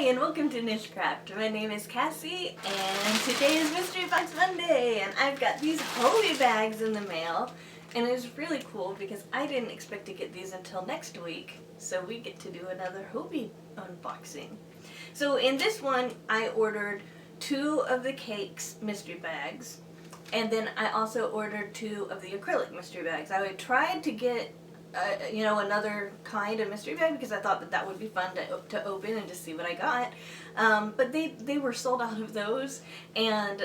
Hi and welcome to Nichecraft. My name is Kassi and today is Mystery Box Monday and I've got these Hobbii bags in the mail and it was really cool because I didn't expect to get these until next week, so we get to do another Hobbii unboxing. So in this one I ordered 2 of the cakes mystery bags and then I also ordered 2 of the acrylic mystery bags. I tried to get another kind of mystery bag because I thought that would be fun to open and to see what I got. But they were sold out of those, and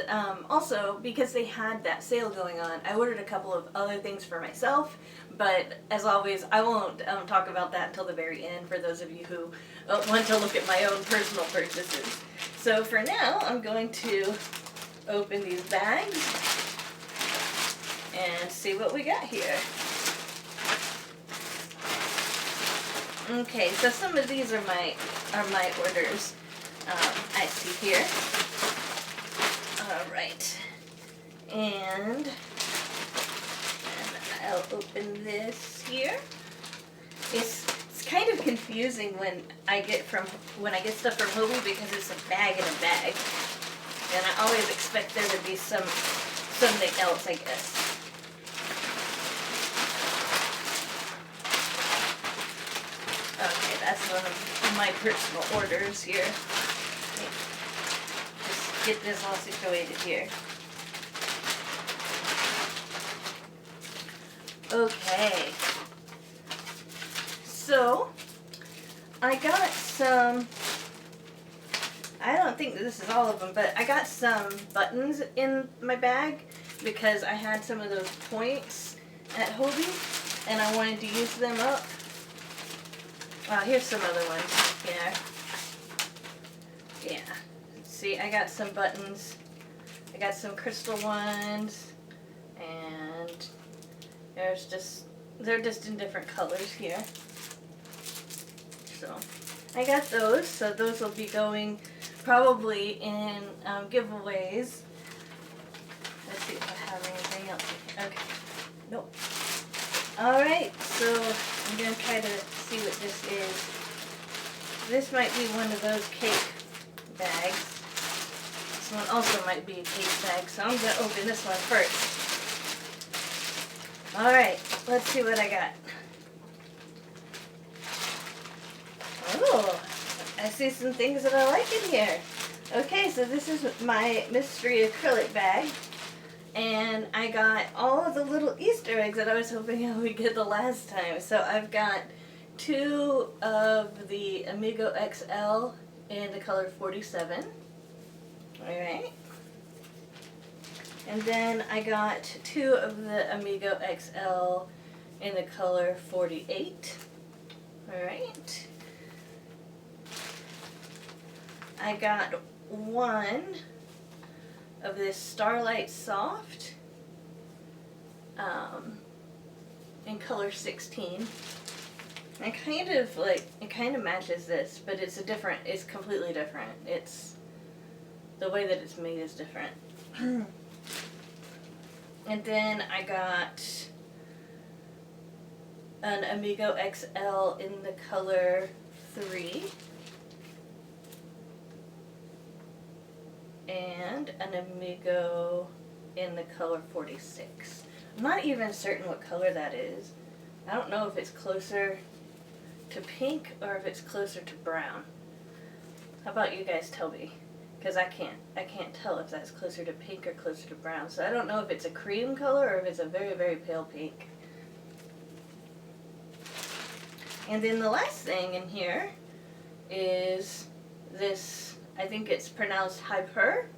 also because they had that sale going on, I ordered a couple of other things for myself. But as always, I won't talk about that until the very end for those of you who want to look at my own personal purchases. So for now, I'm going to open these bags and see what we got here. Okay, so some of these are my orders. I see here. All right, and I'll open this here. It's kind of confusing when I get stuff from Hobbii because it's a bag in a bag, and I always expect there to be something else, I guess. Okay, that's one of my personal orders here. Just get this all situated here. Okay. So, I got some, I don't think this is all of them, but I got some buttons in my bag because I had some of those points at Hobbii and I wanted to use them up. Here's some other ones here. Yeah. See, I got some buttons. I got some crystal ones. And they're just in different colors here. So, I got those. So those will be going probably in giveaways. Let's see if I have anything else. Okay. Nope. Alright, so I'm going to try to see what this is. This might be one of those cake bags. This one also might be a cake bag, so I'm going to open this one first. Alright, let's see what I got. Oh, I see some things that I like in here. Okay, so this is my mystery acrylic bag. And I got all of the little Easter eggs that I was hoping I would get the last time. So I've got 2 of the Amigo XL in the color 47. Alright. And then I got 2 of the Amigo XL in the color 48. Alright. I got 1 of this Starlight Soft in color 16. And it kind of matches this, but it's completely different. The way that it's made is different. And then I got an Amigo XL in the color 3. And an Amigo in the color 46. I'm not even certain what color that is. I don't know if it's closer to pink or if it's closer to brown. How about you guys tell me? Because I can't tell if that's closer to pink or closer to brown. So I don't know if it's a cream color or if it's a very, very pale pink. And then the last thing in here is this. I think it's pronounced Hyper.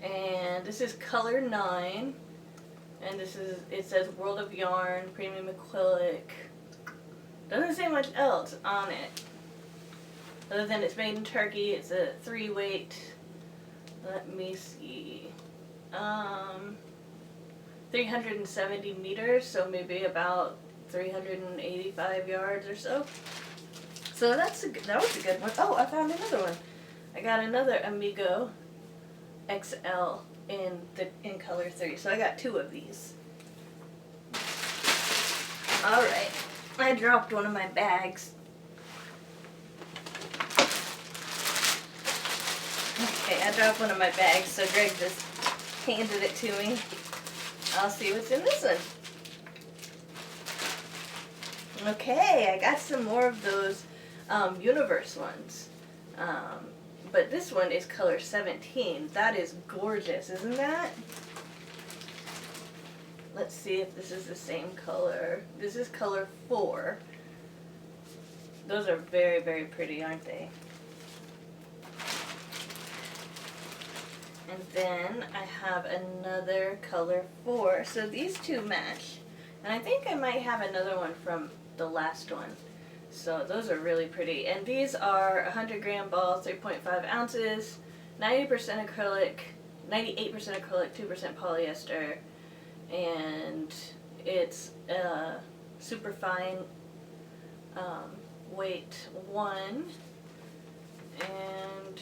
And this is color 9. And it says World of Yarn, Premium Acrylic. Doesn't say much else on it. Other than it's made in Turkey, it's a 3-weight. Let me see. 370 meters, so maybe about 385 yards or so. So that was a good one. Oh, I found another one. I got another Amigo XL in color 3. So I got 2 of these. Alright. I dropped one of my bags. I dropped one of my bags, so Greg just handed it to me. I'll see what's in this one. Okay, I got some more of those universe ones. But this one is color 17. That is gorgeous, isn't that? Let's see if this is the same color. This is color 4. Those are very, very pretty, aren't they? And then I have another color 4. So these two match. And I think I might have another one from the last one. So those are really pretty. And these are 100 gram balls, 3.5 ounces, 90% acrylic, 98% acrylic, 2% polyester. And it's super fine, weight 1. And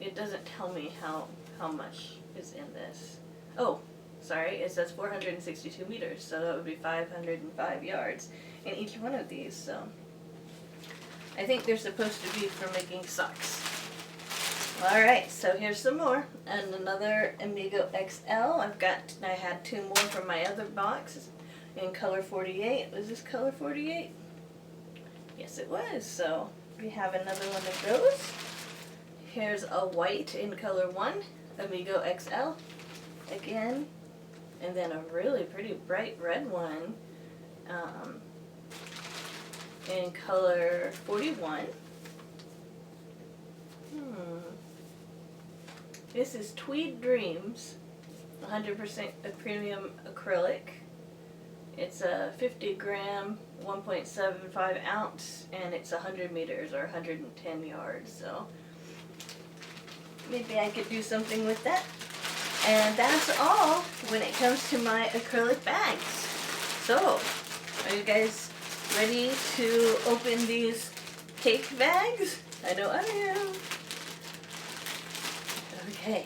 it doesn't tell me how much is in this. Oh, sorry, it says 462 meters, so that would be 505 yards in each one of these, so I think they're supposed to be for making socks. Alright, so here's some more, and another Amigo XL. I had 2 more from my other box in color 48. Was this color 48? Yes, it was, so we have another one of those. Here's a white in color 1, Amigo XL, again, and then a really pretty bright red one in color 41. This is Tweed Dreams, 100% premium acrylic. It's a 50 gram, 1.75 ounce, and it's 100 meters or 110 yards, so maybe I could do something with that. And that's all when it comes to my acrylic bags. So, are you guys ready to open these cake bags? I know I am. Okay.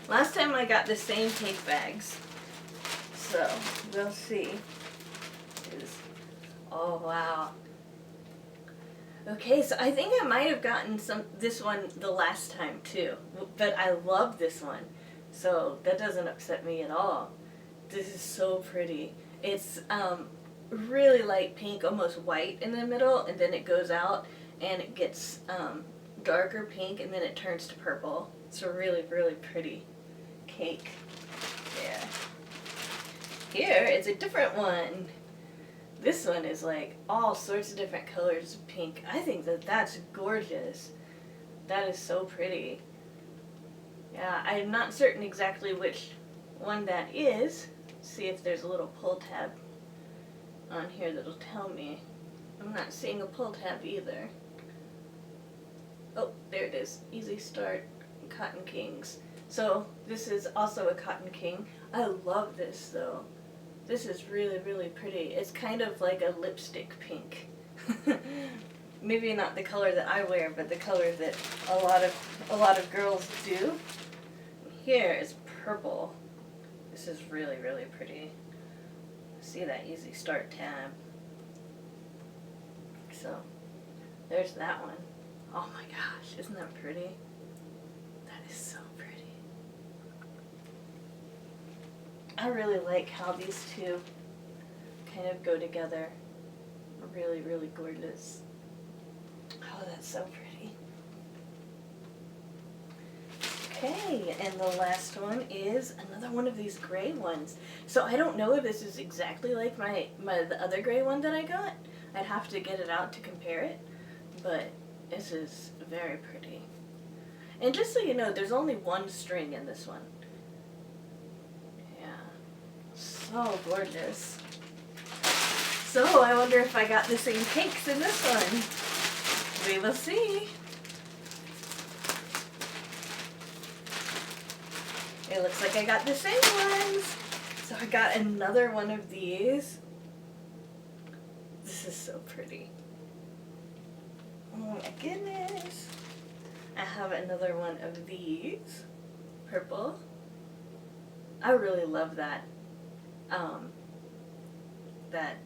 Last time I got the same cake bags. So, we'll see. Oh, wow. Okay, so I think I might have gotten this one the last time too, but I love this one, so that doesn't upset me at all. This is so pretty. It's really light pink, almost white in the middle, and then it goes out and it gets darker pink, and then it turns to purple. It's a really, really pretty cake. Yeah. Here is a different one. This one is like all sorts of different colors of pink. I think that's gorgeous. That is so pretty. Yeah, I'm not certain exactly which one that is. See if there's a little pull tab on here that'll tell me. I'm not seeing a pull tab either. Oh, there it is. Easy Start Cotton Kings. So this is also a Cotton King. I love this though. This is really, really pretty. It's kind of like a lipstick pink. Maybe not the color that I wear, but the color that a lot of girls do. Here is purple. This is really, really pretty. See that Easy Start tab. So there's that one. Oh my gosh, isn't that pretty? That is so pretty. I really like how these two kind of go together. Really, really gorgeous. Oh, that's so pretty. Okay, and the last one is another one of these gray ones. So I don't know if this is exactly like the other gray one that I got. I'd have to get it out to compare it, but this is very pretty. And just so you know, there's only one string in this one. So gorgeous. So I wonder if I got the same cakes in this one. We will see. It looks like I got the same ones. So I got another one of these. This is so pretty. Oh my goodness. I have another one of these. Purple. I really love that. That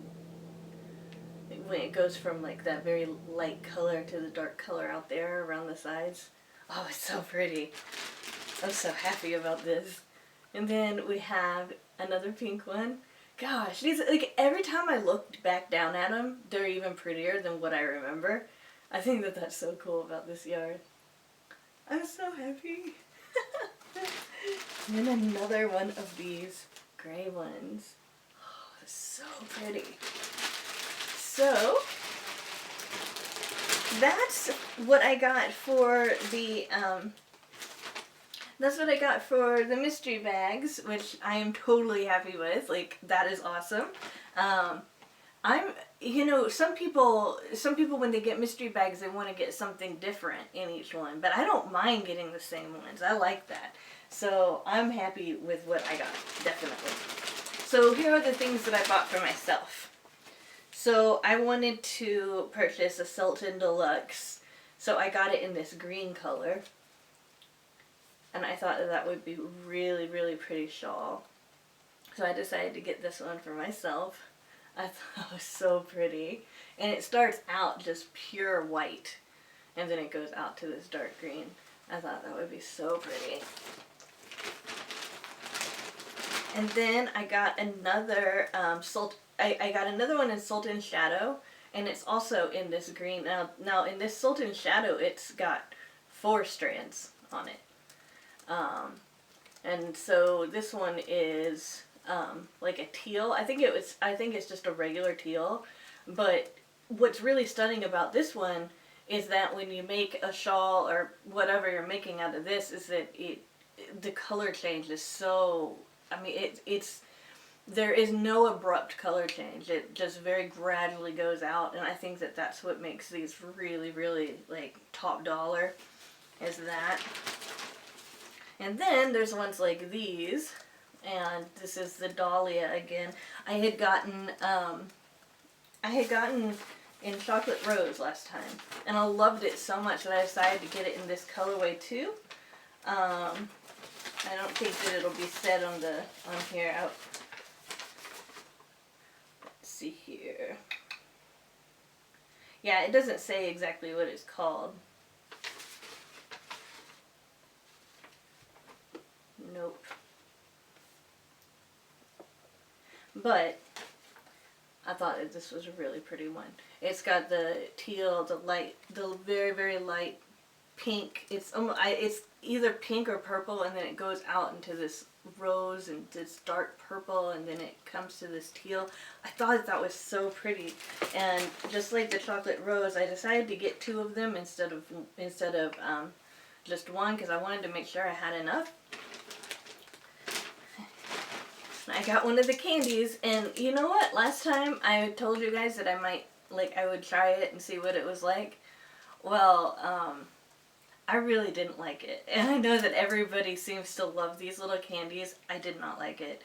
when it goes from like that very light color to the dark color out there around the sides. Oh, it's so pretty. I'm so happy about this. And then we have another pink one. Gosh, these, like, every time I look back down at them, they're even prettier than what I remember. I think that that's so cool about this yard. I'm so happy. And then another one of these gray ones. Oh, it's so pretty. So, that's what I got for the, that's what I got for the mystery bags, which I am totally happy with. Like, that is awesome. Some people when they get mystery bags, they want to get something different in each one, but I don't mind getting the same ones. I like that. So I'm happy with what I got, definitely. So here are the things that I bought for myself. So I wanted to purchase a Sultan Deluxe, so I got it in this green color. And I thought that would be really, really pretty shawl. So I decided to get this one for myself. I thought it was so pretty. And it starts out just pure white. And then it goes out to this dark green. I thought that would be so pretty. And then I got another I got another one in Sultan Shadow. And it's also in this green. Now in this Sultan Shadow, it's got 4 strands on it. And so this one is like a teal. I think it's just a regular teal. But what's really stunning about this one is that when you make a shawl or whatever you're making out of this, is that the color change is so, I mean, there is no abrupt color change. It just very gradually goes out, and I think that that's what makes these really, really, like, top dollar, is that. And then there's ones like these, and this is the Dahlia again. I had gotten in Chocolate Rose last time, and I loved it so much that I decided to get it in this colorway too. I don't think that it'll be said on here. Let's see here. Yeah, it doesn't say exactly what it's called. Nope. But I thought that this was a really pretty one. It's got the teal, the very, very light pink. It's either pink or purple, and then it goes out into this rose and this dark purple, and then it comes to this teal. I thought that was so pretty, and just like the Chocolate Rose, I decided to get 2 of them instead of just one, because I wanted to make sure I had enough. I got one of the candies, and you know what? Last time I told you guys that I would try it and see what it was like. Well, I really didn't like it. And I know that everybody seems to love these little candies. I did not like it.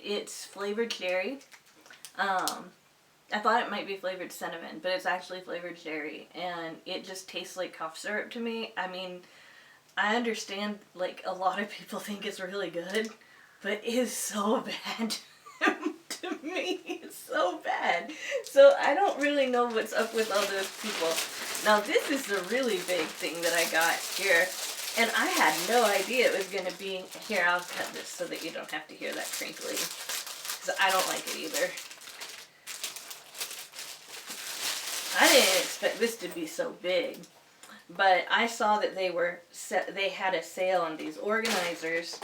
It's flavored cherry. I thought it might be flavored cinnamon, but it's actually flavored cherry, and it just tastes like cough syrup to me. I mean, I understand, like, a lot of people think it's really good, but it is so bad to me. It's so bad. So I don't really know what's up with all those people. Now this is the really big thing that I got here, and I had no idea it was going to be. Here, I'll cut this so that you don't have to hear that crinkly, because I don't like it either. I didn't expect this to be so big, but I saw that they had a sale on these organizers.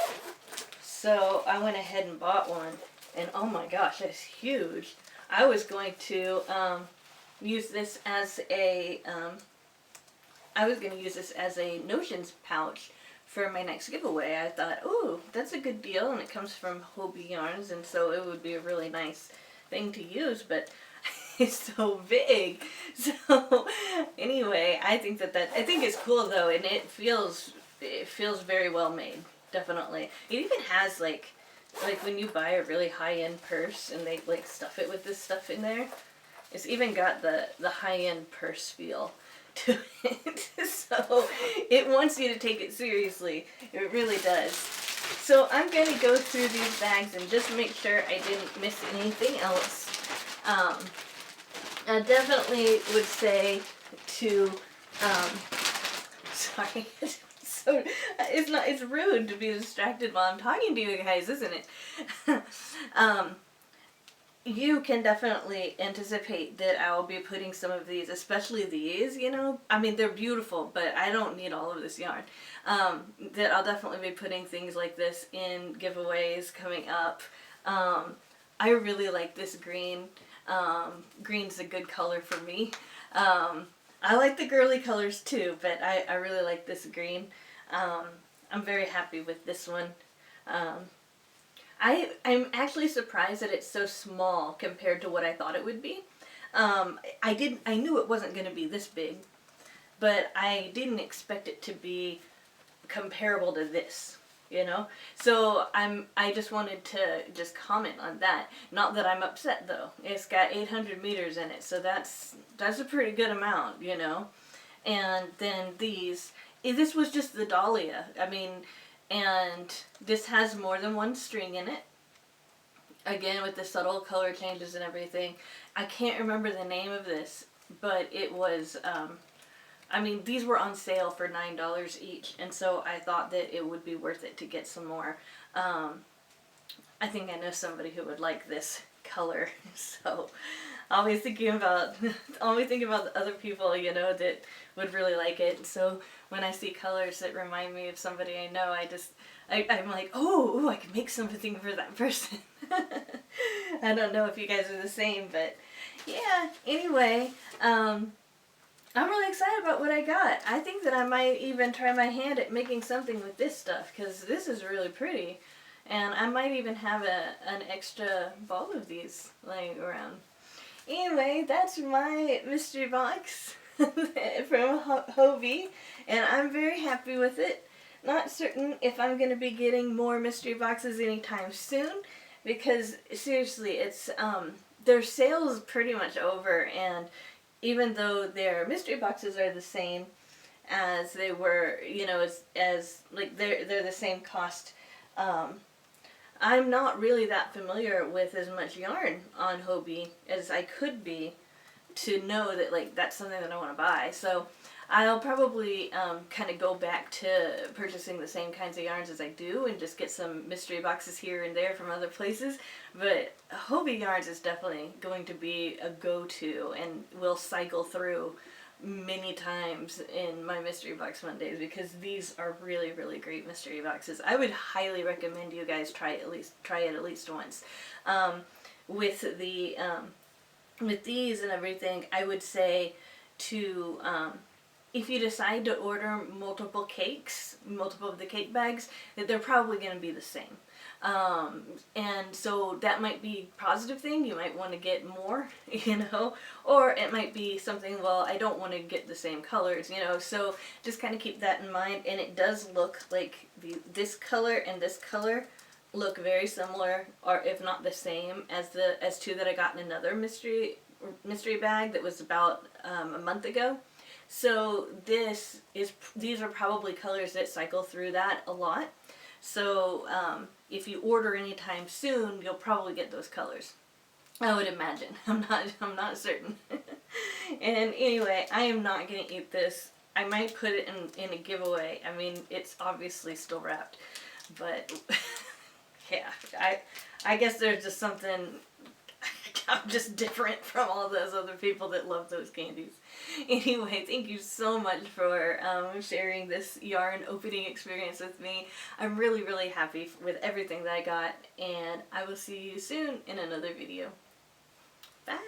So I went ahead and bought one, and oh my gosh, it's huge. I was going to use this as a notions pouch for my next giveaway. I thought, oh, that's a good deal, and it comes from Hobbii yarns, and so it would be a really nice thing to use, but it's so big. So anyway, I think it's cool though, and it feels very well made. Definitely. It even has like when you buy a really high-end purse and they like stuff it with this stuff in there, it's even got the high-end purse feel to it. So it wants you to take it seriously. It really does. So I'm going to go through these bags and just make sure I didn't miss anything else. I definitely would say to Sorry. So it's rude to be distracted while I'm talking to you guys, isn't it? You can definitely anticipate that I will be putting some of these, especially these, you know. I mean, they're beautiful, but I don't need all of this yarn. That I'll definitely be putting things like this in giveaways coming up. I really like this green. Green's a good color for me. I like the girly colors too, but I really like this green. I'm very happy with this one. I'm actually surprised that it's so small compared to what I thought it would be. I knew it wasn't going to be this big, but I didn't expect it to be comparable to this, you know? So I just wanted to just comment on that. Not that I'm upset though. It's got 800 meters in it, so that's a pretty good amount, you know? And then this was just the dahlia. I mean, and this has more than one string in it. Again, with the subtle color changes and everything. I can't remember the name of this, but it was, I mean, these were on sale for $9 each, and so I thought that it would be worth it to get some more. I think I know somebody who would like this color, so always thinking about the other people, you know, that would really like it. So when I see colors that remind me of somebody I know, I'm like, oh, I can make something for that person. I don't know if you guys are the same, but yeah, anyway, I'm really excited about what I got. I think that I might even try my hand at making something with this stuff, because this is really pretty. And I might even have an extra ball of these laying around. Anyway, that's my mystery box from Hobbii, and I'm very happy with it. Not certain if I'm going to be getting more mystery boxes anytime soon, because seriously, it's their sale's pretty much over, and even though their mystery boxes are the same as they were, you know, as like they're the same cost, I'm not really that familiar with as much yarn on Hobbii as I could be to know that, like, that's something that I want to buy. So I'll probably kind of go back to purchasing the same kinds of yarns as I do and just get some mystery boxes here and there from other places. But Hobbii yarns is definitely going to be a go-to, and will cycle through many times in my mystery box Mondays, because these are really, really great mystery boxes. I would highly recommend you guys try it at least once. With the with these and everything, I would say to if you decide to order multiple of the cake bags, that they're probably going to be the same. And so that might be a positive thing. You might want to get more, you know, or it might be something, well, I don't want to get the same colors, you know, so just kind of keep that in mind. And it does look like this color and this color look very similar, or if not the same as two that I got in another mystery bag that was about a month ago. So these are probably colors that cycle through that a lot. So if you order anytime soon, you'll probably get those colors, I would imagine. I'm not certain. And anyway, I am not going to eat this. I might put it in a giveaway. I mean, it's obviously still wrapped, but yeah, I guess there's just something, I'm just different from all those other people that love those candies. Anyway, thank you so much for sharing this yarn opening experience with me. I'm really, really happy with everything that I got, and I will see you soon in another video. Bye!